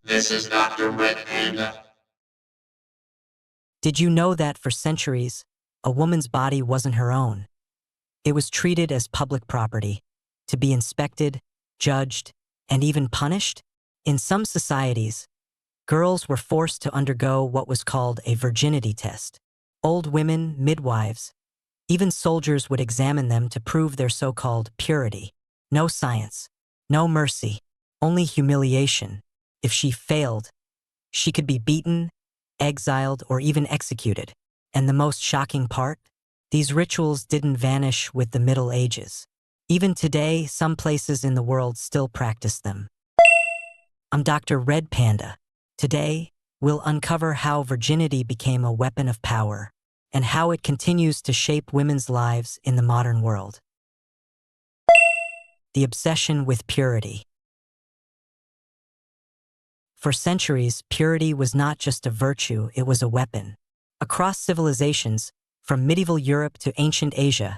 This is Dr.RED Panda. Did you know that for centuries, a woman's body wasn't her own? It was treated as public property, to be inspected, judged, and even punished? In some societies, girls were forced to undergo what was called a virginity test. Old women, midwives, even soldiers would examine them to prove their so-called purity. No science, no mercy, only humiliation. If she failed, she could be beaten, exiled, or even executed. And the most shocking part? These rituals didn't vanish with the Middle Ages. Even today, some places in the world still practice them. I'm Dr. Red Panda. Today, we'll uncover how virginity became a weapon of power and how it continues to shape women's lives in the modern world. The obsession with purity. For centuries, purity was not just a virtue, it was a weapon. Across civilizations, from medieval Europe to ancient Asia,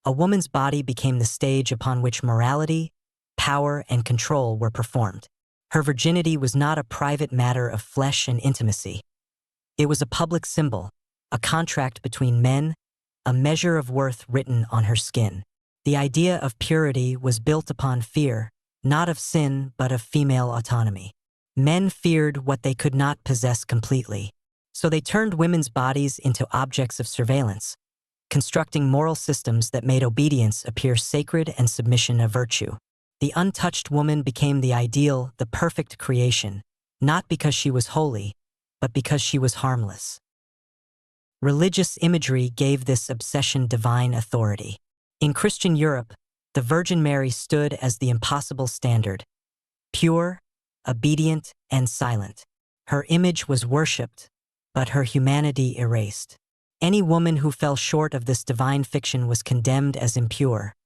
a woman's body became the stage upon which morality, power, and control were performed. Her virginity was not a private matter of flesh and intimacy. It was a public symbol, a contract between men, a measure of worth written on her skin. The idea of purity was built upon fear, not of sin, but of female autonomy. Men feared what they could not possess completely, so they turned women's bodies into objects of surveillance, constructing moral systems that made obedience appear sacred and submission a virtue. The untouched woman became the ideal, the perfect creation, not because she was holy, but because she was harmless. Religious imagery gave this obsession divine authority. In Christian Europe, the Virgin Mary stood as the impossible standard, pure, obedient, and silent. Her image was worshipped, but her humanity erased. Any woman who fell short of this divine fiction was condemned as impure,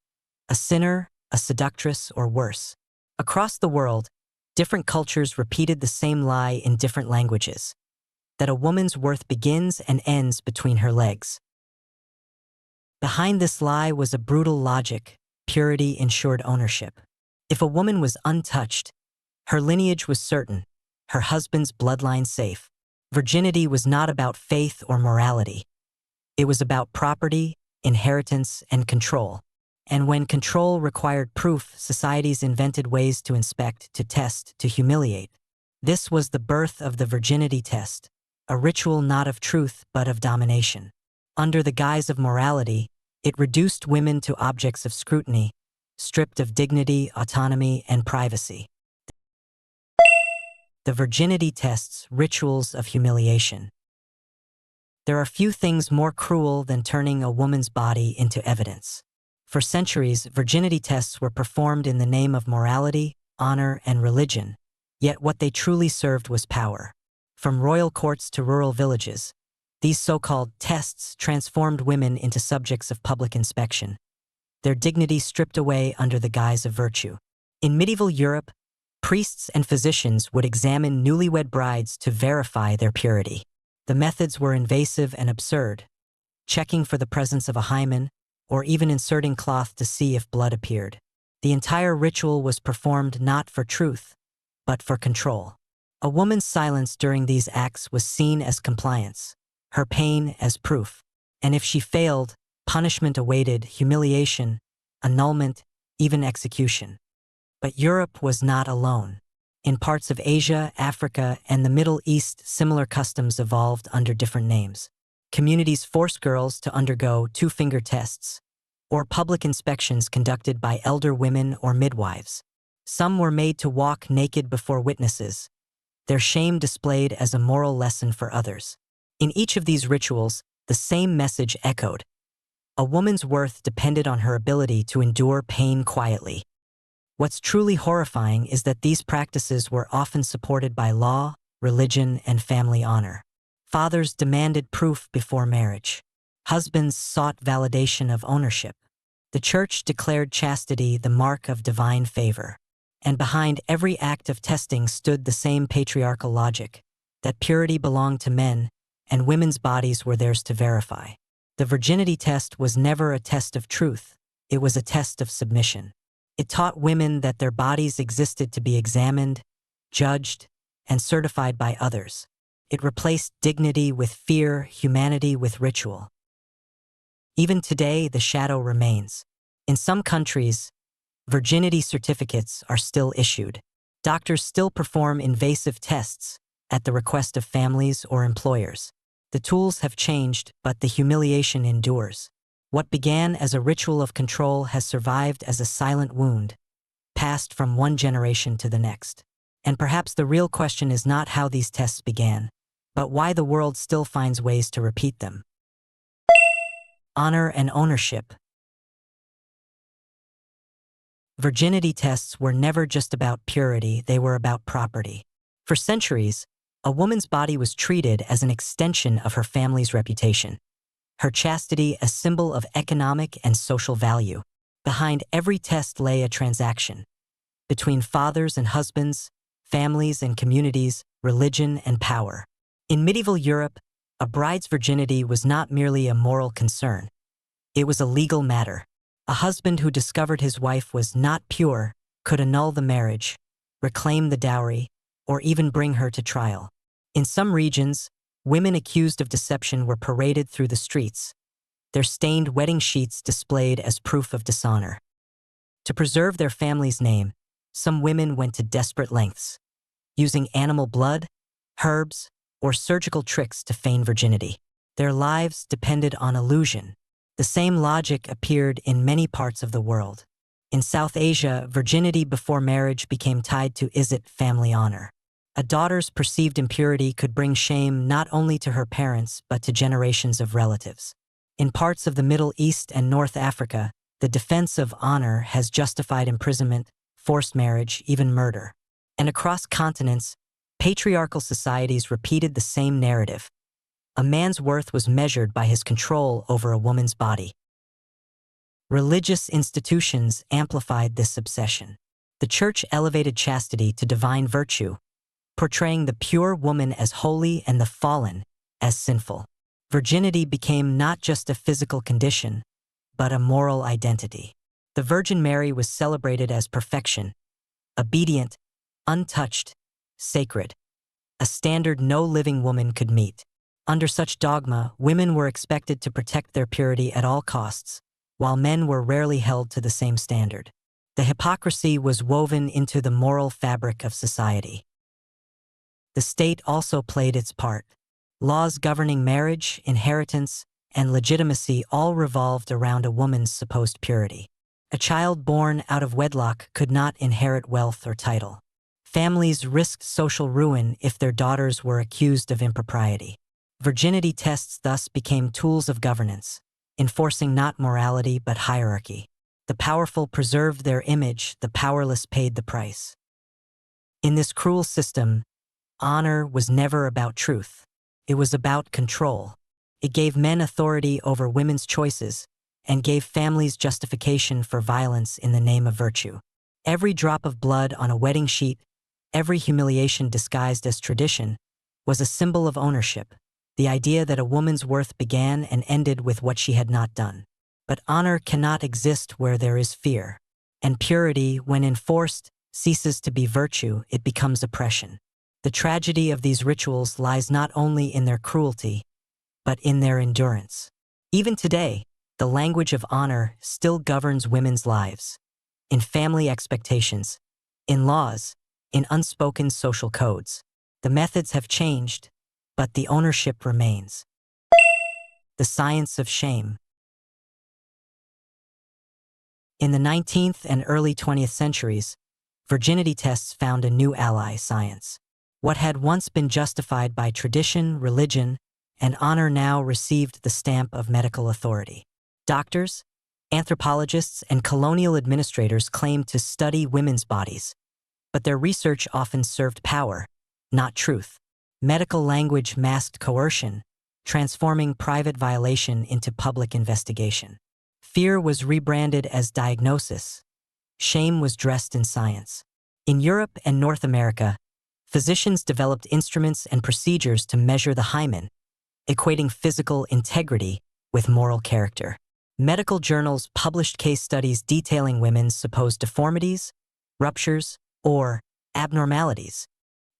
a sinner, a seductress, or worse. Across the world, different cultures repeated the same lie in different languages, that a woman's worth begins and ends between her legs. Behind this lie was a brutal logic: purity ensured ownership. If a woman was untouched, her lineage was certain, her husband's bloodline safe. Virginity was not about faith or morality. It was about property, inheritance, and control. And when control required proof, societies invented ways to inspect, to test, to humiliate. This was the birth of the virginity test, a ritual not of truth but of domination. Under the guise of morality, it reduced women to objects of scrutiny, stripped of dignity, autonomy, and privacy. The virginity test's rituals of humiliation. There are few things more cruel than turning a woman's body into evidence. For centuries, virginity tests were performed in the name of morality, honor, and religion, yet what they truly served was power. From royal courts to rural villages, these so-called tests transformed women into subjects of public inspection, their dignity stripped away under the guise of virtue. In medieval Europe, priests and physicians would examine newlywed brides to verify their purity. The methods were invasive and absurd, checking for the presence of a hymen, or even inserting cloth to see if blood appeared. The entire ritual was performed not for truth, but for control. A woman's silence during these acts was seen as compliance, her pain as proof. And if she failed, punishment awaited: humiliation, annulment, even execution. But Europe was not alone. In parts of Asia, Africa, and the Middle East, similar customs evolved under different names. Communities forced girls to undergo two-finger tests, or public inspections conducted by elder women or midwives. Some were made to walk naked before witnesses, their shame displayed as a moral lesson for others. In each of these rituals, the same message echoed: a woman's worth depended on her ability to endure pain quietly. What's truly horrifying is that these practices were often supported by law, religion, and family honor. Fathers demanded proof before marriage. Husbands sought validation of ownership. The church declared chastity the mark of divine favor. And behind every act of testing stood the same patriarchal logic, that purity belonged to men, and women's bodies were theirs to verify. The virginity test was never a test of truth, it was a test of submission. It taught women that their bodies existed to be examined, judged, and certified by others. It replaced dignity with fear, humanity with ritual. Even today, the shadow remains. In some countries, virginity certificates are still issued. Doctors still perform invasive tests at the request of families or employers. The tools have changed, but the humiliation endures. What began as a ritual of control has survived as a silent wound, passed from one generation to the next. And perhaps the real question is not how these tests began, but why the world still finds ways to repeat them. Honor and ownership. Virginity tests were never just about purity, they were about property. For centuries, a woman's body was treated as an extension of her family's reputation, her chastity a symbol of economic and social value. Behind every test lay a transaction. Between fathers and husbands, families and communities, religion and power. In medieval Europe, a bride's virginity was not merely a moral concern. It was a legal matter. A husband who discovered his wife was not pure could annul the marriage, reclaim the dowry, or even bring her to trial. In some regions, women accused of deception were paraded through the streets, their stained wedding sheets displayed as proof of dishonor. To preserve their family's name, some women went to desperate lengths, using animal blood, herbs, or surgical tricks to feign virginity. Their lives depended on illusion. The same logic appeared in many parts of the world. In South Asia, virginity before marriage became tied to family honor. A daughter's perceived impurity could bring shame not only to her parents but to generations of relatives. In parts of the Middle East and North Africa, the defense of honor has justified imprisonment, forced marriage, even murder. And across continents, patriarchal societies repeated the same narrative. A man's worth was measured by his control over a woman's body. Religious institutions amplified this obsession. The Church elevated chastity to divine virtue, portraying the pure woman as holy and the fallen as sinful. Virginity became not just a physical condition, but a moral identity. The Virgin Mary was celebrated as perfection, obedient, untouched, sacred, a standard no living woman could meet. Under such dogma, women were expected to protect their purity at all costs, while men were rarely held to the same standard. The hypocrisy was woven into the moral fabric of society. The state also played its part. Laws governing marriage, inheritance, and legitimacy all revolved around a woman's supposed purity. A child born out of wedlock could not inherit wealth or title. Families risked social ruin if their daughters were accused of impropriety. Virginity tests thus became tools of governance, enforcing not morality but hierarchy. The powerful preserved their image, the powerless paid the price. In this cruel system, honor was never about truth. It was about control. It gave men authority over women's choices and gave families justification for violence in the name of virtue. Every drop of blood on a wedding sheet, every humiliation disguised as tradition, was a symbol of ownership, the idea that a woman's worth began and ended with what she had not done. But honor cannot exist where there is fear. And purity, when enforced, ceases to be virtue, it becomes oppression. The tragedy of these rituals lies not only in their cruelty, but in their endurance. Even today, the language of honor still governs women's lives. In family expectations, in laws, in unspoken social codes. The methods have changed, but the ownership remains. The science of shame. In the 19th and early 20th centuries, virginity tests found a new ally: science. What had once been justified by tradition, religion, and honor now received the stamp of medical authority. Doctors, anthropologists, and colonial administrators claimed to study women's bodies, but their research often served power, not truth. Medical language masked coercion, transforming private violation into public investigation. Fear was rebranded as diagnosis. Shame was dressed in science. In Europe and North America, physicians developed instruments and procedures to measure the hymen, equating physical integrity with moral character. Medical journals published case studies detailing women's supposed deformities, ruptures, or abnormalities.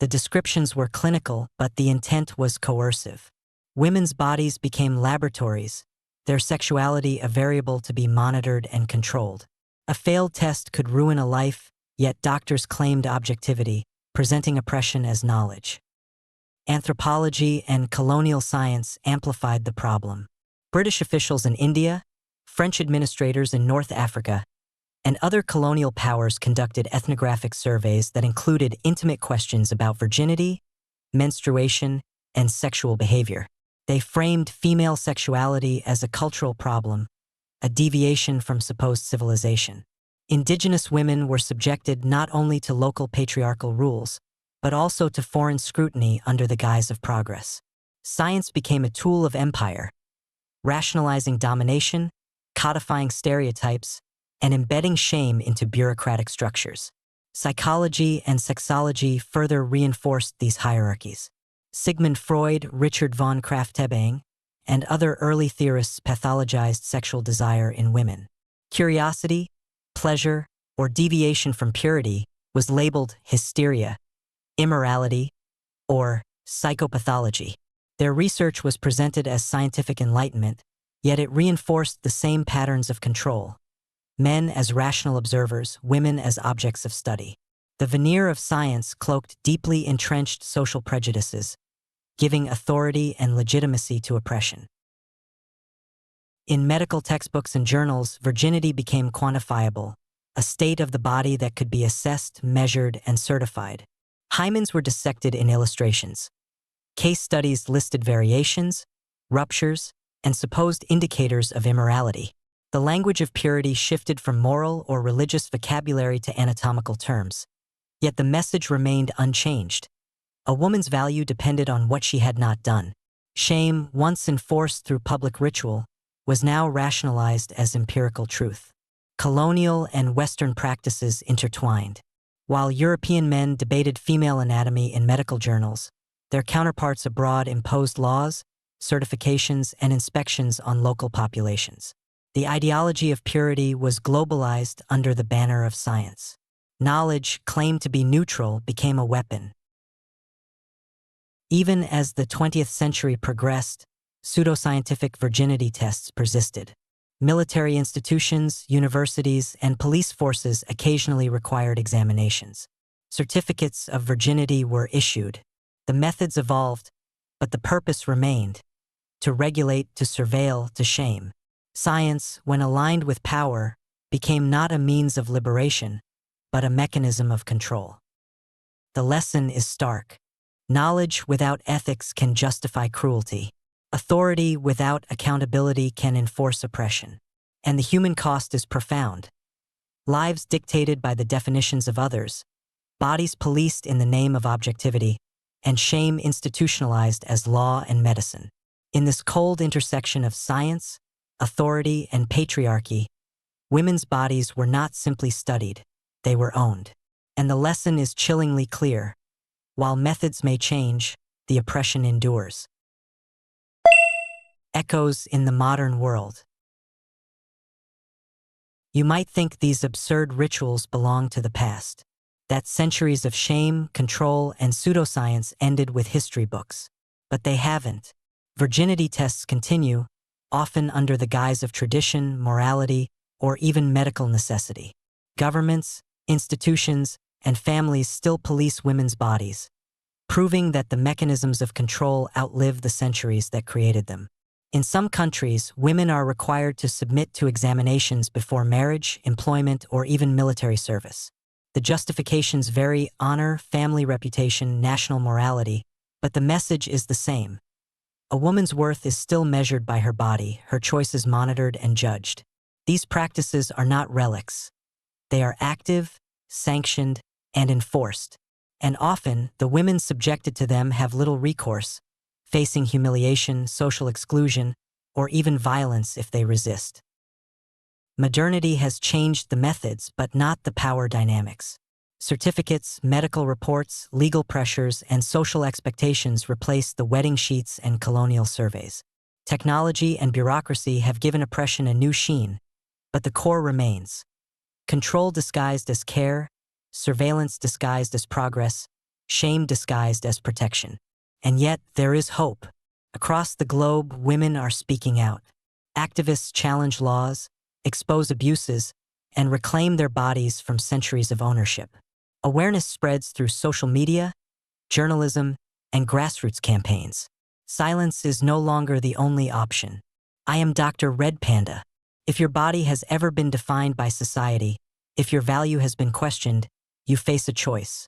The descriptions were clinical, but the intent was coercive. Women's bodies became laboratories, their sexuality a variable to be monitored and controlled. A failed test could ruin a life, yet doctors claimed objectivity, presenting oppression as knowledge. Anthropology and colonial science amplified the problem. British officials in India, French administrators in North Africa, and other colonial powers conducted ethnographic surveys that included intimate questions about virginity, menstruation, and sexual behavior. They framed female sexuality as a cultural problem, a deviation from supposed civilization. Indigenous women were subjected not only to local patriarchal rules, but also to foreign scrutiny under the guise of progress. Science became a tool of empire, rationalizing domination, codifying stereotypes, and embedding shame into bureaucratic structures. Psychology and sexology further reinforced these hierarchies. Sigmund Freud, Richard von Krafft-Ebing, and other early theorists pathologized sexual desire in women. Curiosity, pleasure, or deviation from purity was labeled hysteria, immorality, or psychopathology. Their research was presented as scientific enlightenment, yet it reinforced the same patterns of control. Men as rational observers, women as objects of study. The veneer of science cloaked deeply entrenched social prejudices, giving authority and legitimacy to oppression. In medical textbooks and journals, virginity became quantifiable, a state of the body that could be assessed, measured, and certified. Hymens were dissected in illustrations. Case studies listed variations, ruptures, and supposed indicators of immorality. The language of purity shifted from moral or religious vocabulary to anatomical terms. Yet the message remained unchanged. A woman's value depended on what she had not done. Shame, once enforced through public ritual, was now rationalized as empirical truth. Colonial and Western practices intertwined. While European men debated female anatomy in medical journals, their counterparts abroad imposed laws, certifications, and inspections on local populations. The ideology of purity was globalized under the banner of science. Knowledge, claimed to be neutral, became a weapon. Even as the 20th century progressed, pseudoscientific virginity tests persisted. Military institutions, universities, and police forces occasionally required examinations. Certificates of virginity were issued. The methods evolved, but the purpose remained: to regulate, to surveil, to shame. Science, when aligned with power, became not a means of liberation, but a mechanism of control. The lesson is stark. Knowledge without ethics can justify cruelty. Authority without accountability can enforce oppression. And the human cost is profound. Lives dictated by the definitions of others, bodies policed in the name of objectivity, and shame institutionalized as law and medicine. In this cold intersection of science, authority, and patriarchy, women's bodies were not simply studied, they were owned. And the lesson is chillingly clear. While methods may change, the oppression endures. Echoes in the modern world. You might think these absurd rituals belong to the past, that centuries of shame, control, and pseudoscience ended with history books. But they haven't. Virginity tests continue, often under the guise of tradition, morality, or even medical necessity. Governments, institutions, and families still police women's bodies, proving that the mechanisms of control outlive the centuries that created them. In some countries, women are required to submit to examinations before marriage, employment, or even military service. The justifications vary: honor, family reputation, national morality, but the message is the same. A woman's worth is still measured by her body, her choices monitored and judged. These practices are not relics. They are active, sanctioned, and enforced. And often, the women subjected to them have little recourse, facing humiliation, social exclusion, or even violence if they resist. Modernity has changed the methods, but not the power dynamics. Certificates, medical reports, legal pressures, and social expectations replace the wedding sheets and colonial surveys. Technology and bureaucracy have given oppression a new sheen, but the core remains. Control disguised as care, surveillance disguised as progress, shame disguised as protection. And yet, there is hope. Across the globe, women are speaking out. Activists challenge laws, expose abuses, and reclaim their bodies from centuries of ownership. Awareness spreads through social media, journalism, and grassroots campaigns. Silence is no longer the only option. I am DR.RED Panda. If your body has ever been defined by society, if your value has been questioned, you face a choice.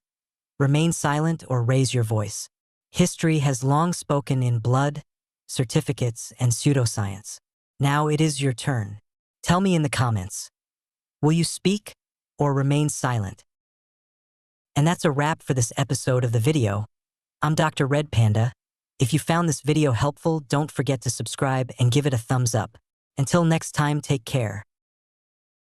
Remain silent or raise your voice. History has long spoken in blood, certificates, and pseudoscience. Now it is your turn. Tell me in the comments. Will you speak or remain silent? And that's a wrap for this episode of the video. I'm DR.RED Panda. If you found this video helpful, don't forget to subscribe and give it a thumbs up. Until next time, take care.